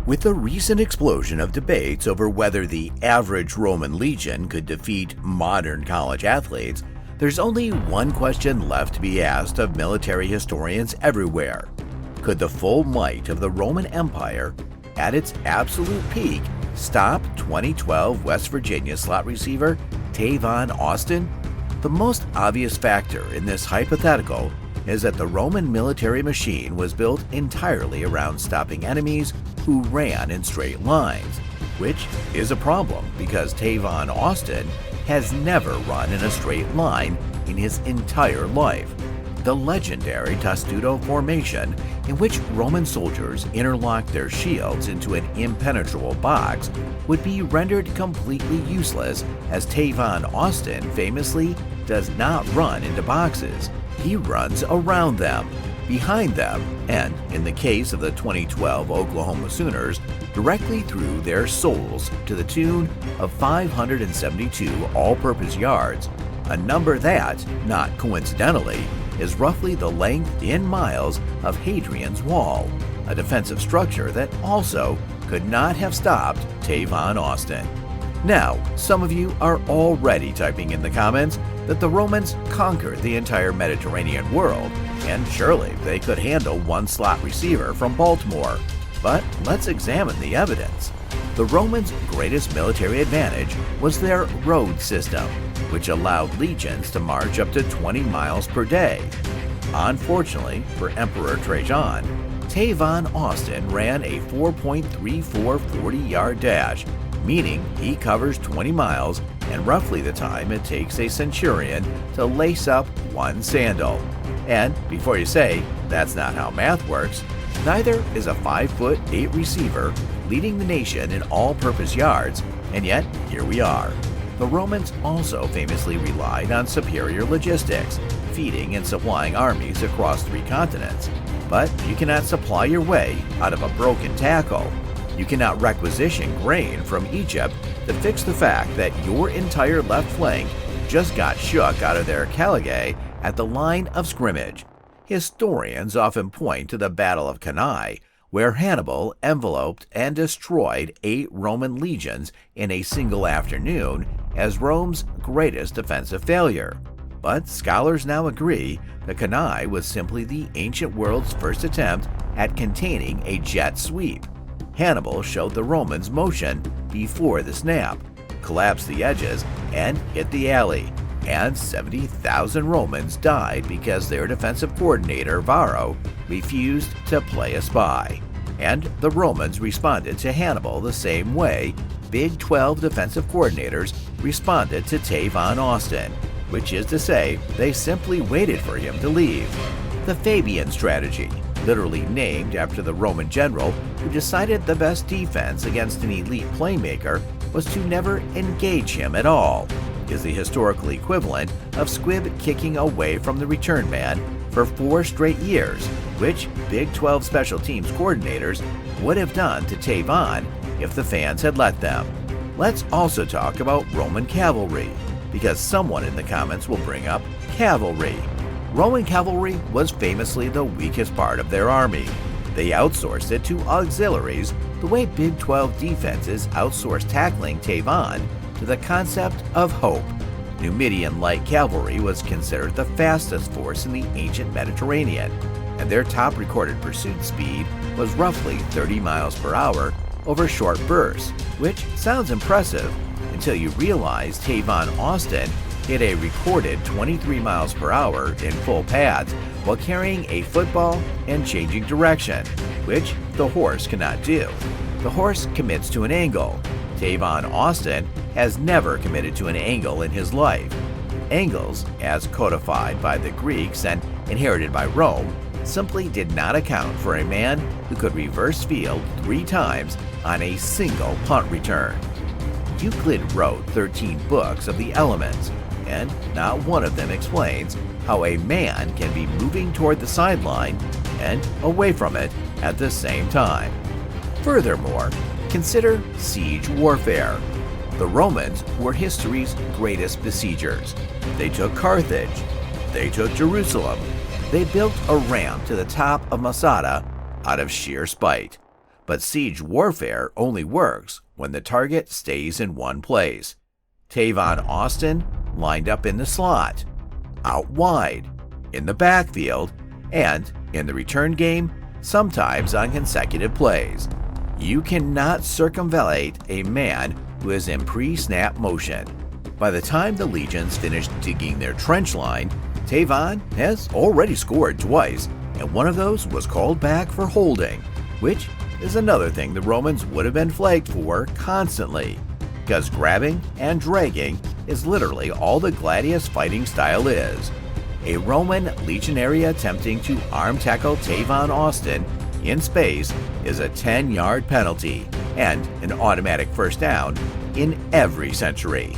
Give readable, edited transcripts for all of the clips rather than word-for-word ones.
With the recent explosion of debates over whether the average Roman legion could defeat modern college athletes, there's only one question left to be asked of military historians everywhere. Could the full might of the Roman Empire, at its absolute peak, stop 2012 West Virginia slot receiver Tavon Austin? The most obvious factor in this hypothetical is that the Roman military machine was built entirely around stopping enemies who ran in straight lines, which is a problem because Tavon Austin has never run in a straight line in his entire life. The legendary testudo formation, in which Roman soldiers interlocked their shields into an impenetrable box, would be rendered completely useless as Tavon Austin famously does not run into boxes. He runs around them, behind them, and, in the case of the 2012 Oklahoma Sooners, directly through their souls to the tune of 572 all-purpose yards, a number that, not coincidentally, is roughly the length in miles of Hadrian's Wall, a defensive structure that also could not have stopped Tavon Austin. Now, some of you are already typing in the comments that the Romans conquered the entire Mediterranean world, and surely they could handle one slot receiver from Baltimore. But let's examine the evidence. The Romans' greatest military advantage was their road system, which allowed legions to march up to 20 miles per day. Unfortunately for Emperor Trajan, Tavon Austin ran a 4.34 40-yard dash, meaning he covers 20 miles and roughly the time it takes a centurion to lace up one sandal. And before you say that's not how math works, neither is a 5'8" receiver leading the nation in all-purpose yards, and yet here we are. The Romans also famously relied on superior logistics, feeding and supplying armies across 3 continents. But you cannot supply your way out of a broken tackle. You cannot requisition grain from Egypt to fix the fact that your entire left flank just got shook out of their caligay at the line of scrimmage. Historians often point to the Battle of Cannae, where Hannibal enveloped and destroyed 8 Roman legions in a single afternoon, as Rome's greatest defensive failure. But scholars now agree that Cannae was simply the ancient world's first attempt at containing a jet sweep. Hannibal showed the Romans motion before the snap, collapsed the edges, and hit the alley, and 70,000 Romans died because their defensive coordinator, Varro, refused to play a spy. And the Romans responded to Hannibal the same way Big 12 defensive coordinators responded to Tavon Austin, which is to say, they simply waited for him to leave. The Fabian strategy, literally named after the Roman general who decided the best defense against an elite playmaker was to never engage him at all, is the historical equivalent of Squibb kicking away from the return man for 4 straight years, which Big 12 special teams coordinators would have done to Tavon if the fans had let them. Let's also talk about Roman cavalry, because someone in the comments will bring up cavalry. Roman cavalry was famously the weakest part of their army. They outsourced it to auxiliaries the way Big 12 defenses outsourced tackling Tavon to the concept of hope. Numidian light cavalry was considered the fastest force in the ancient Mediterranean, and their top recorded pursuit speed was roughly 30 miles per hour over short bursts, which sounds impressive until you realize Tavon Austin hit a recorded 23 miles per hour in full pads while carrying a football and changing direction, which the horse cannot do. The horse commits to an angle. Tavon Austin has never committed to an angle in his life. Angles, as codified by the Greeks and inherited by Rome, simply did not account for a man who could reverse field 3 times on a single punt return. Euclid wrote 13 books of the elements, and not one of them explains how a man can be moving toward the sideline and away from it at the same time. Furthermore, consider siege warfare. The Romans were history's greatest besiegers. They took Carthage. They took Jerusalem. They built a ramp to the top of Masada out of sheer spite. But siege warfare only works when the target stays in one place. Tavon Austin lined up in the slot, out wide, in the backfield, and in the return game, sometimes on consecutive plays. You cannot circumvallate a man who is in pre-snap motion. By the time the legions finished digging their trench line, Tavon has already scored twice, and one of those was called back for holding, which is another thing the Romans would have been flagged for constantly, because grabbing and dragging is literally all the gladius fighting style is. A Roman legionary attempting to arm tackle Tavon Austin in space is a 10-yard penalty and an automatic first down in every century.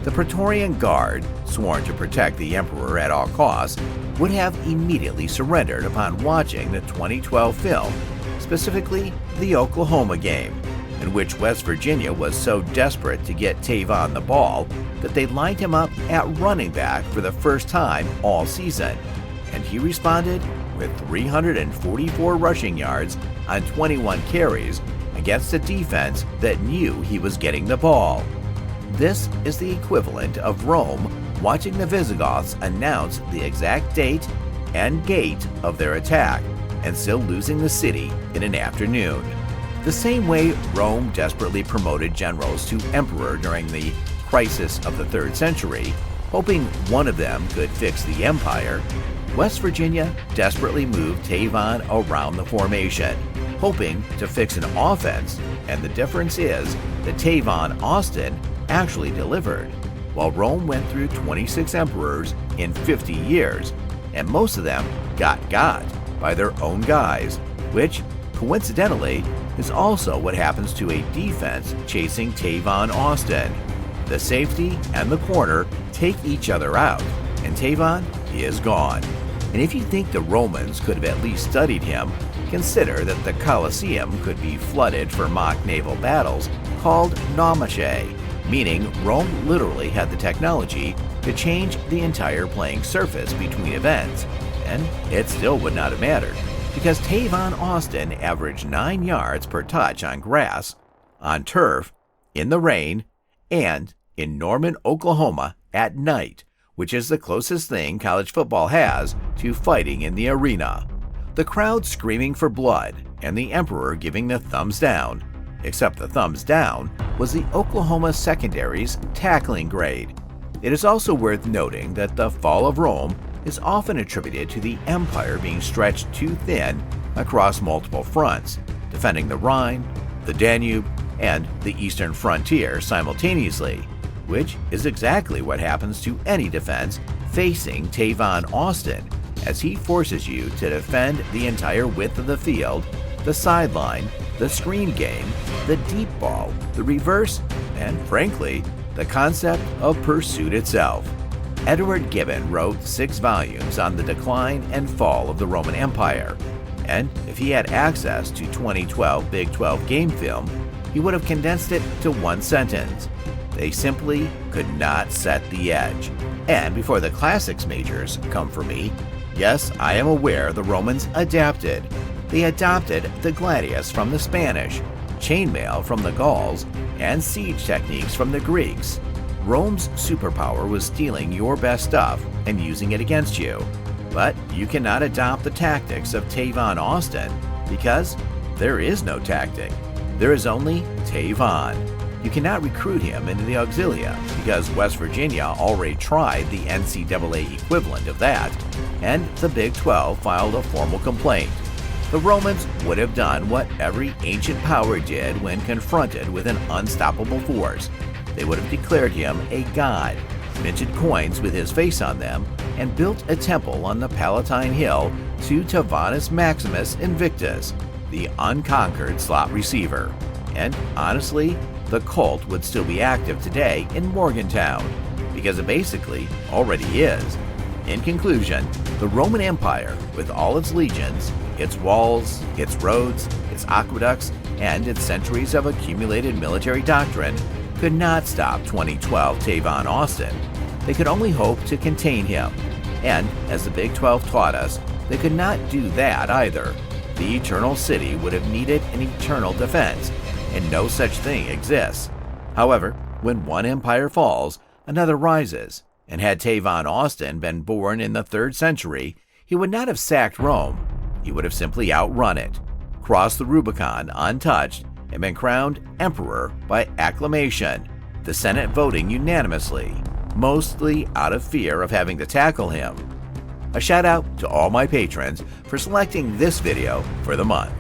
The Praetorian Guard, sworn to protect the emperor at all costs, would have immediately surrendered upon watching the 2012 film, specifically the Oklahoma game, in which West Virginia was so desperate to get Tavon the ball that they lined him up at running back for the first time all season, and he responded with 344 rushing yards on 21 carries against a defense that knew he was getting the ball. This is the equivalent of Rome watching the Visigoths announce the exact date and gate of their attack and still losing the city in an afternoon. The same way Rome desperately promoted generals to emperor during the crisis of the 3rd century, hoping one of them could fix the empire, West Virginia desperately moved Tavon around the formation, hoping to fix an offense, and the difference is that Tavon Austin actually delivered, while Rome went through 26 emperors in 50 years, and most of them got by their own guys, which, coincidentally, is also what happens to a defense chasing Tavon Austin. The safety and the corner take each other out, and Tavon is gone. And if you think the Romans could have at least studied him, consider that the Colosseum could be flooded for mock naval battles called naumache, meaning Rome literally had the technology to change the entire playing surface between events, and it still would not have mattered, because Tavon Austin averaged 9 yards per touch on grass, on turf, in the rain, and in Norman, Oklahoma at night, which is the closest thing college football has to fighting in the arena. The crowd screaming for blood and the emperor giving the thumbs down, except the thumbs down was the Oklahoma secondary's tackling grade. It is also worth noting that the fall of Rome is often attributed to the empire being stretched too thin across multiple fronts, defending the Rhine, the Danube, and the eastern frontier simultaneously, which is exactly what happens to any defense facing Tavon Austin, as he forces you to defend the entire width of the field, the sideline, the screen game, the deep ball, the reverse, and frankly, the concept of pursuit itself. Edward Gibbon wrote 6 volumes on the decline and fall of the Roman Empire, and if he had access to 2012 Big 12 game film, he would have condensed it to one sentence: they simply could not set the edge. And before the classics majors come for me, yes, I am aware the Romans adapted. They adopted the gladius from the Spanish, chainmail from the Gauls, and siege techniques from the Greeks. Rome's superpower was stealing your best stuff and using it against you. But you cannot adopt the tactics of Tavon Austin because there is no tactic. There is only Tavon. You cannot recruit him into the auxilia because West Virginia already tried the NCAA equivalent of that, and the Big 12 filed a formal complaint. The Romans would have done what every ancient power did when confronted with an unstoppable force. They would have declared him a god, minted coins with his face on them, and built a temple on the Palatine Hill to Tavanus Maximus Invictus, the unconquered slot receiver. And honestly, the cult would still be active today in Morgantown, because it basically already is. In conclusion, the Roman Empire, with all its legions, its walls, its roads, its aqueducts, and its centuries of accumulated military doctrine, could not stop 2012 Tavon Austin. They could only hope to contain him. And as the Big 12 taught us, they could not do that either, the Eternal City would have needed an eternal defense, and no such thing exists. However, when one empire falls, another rises, and had Tavon Austin been born in the 3rd century, he would not have sacked Rome. He would have simply outrun it, crossed the Rubicon untouched, and been crowned emperor by acclamation, the Senate voting unanimously, mostly out of fear of having to tackle him. A shout out to all my patrons for selecting this video for the month.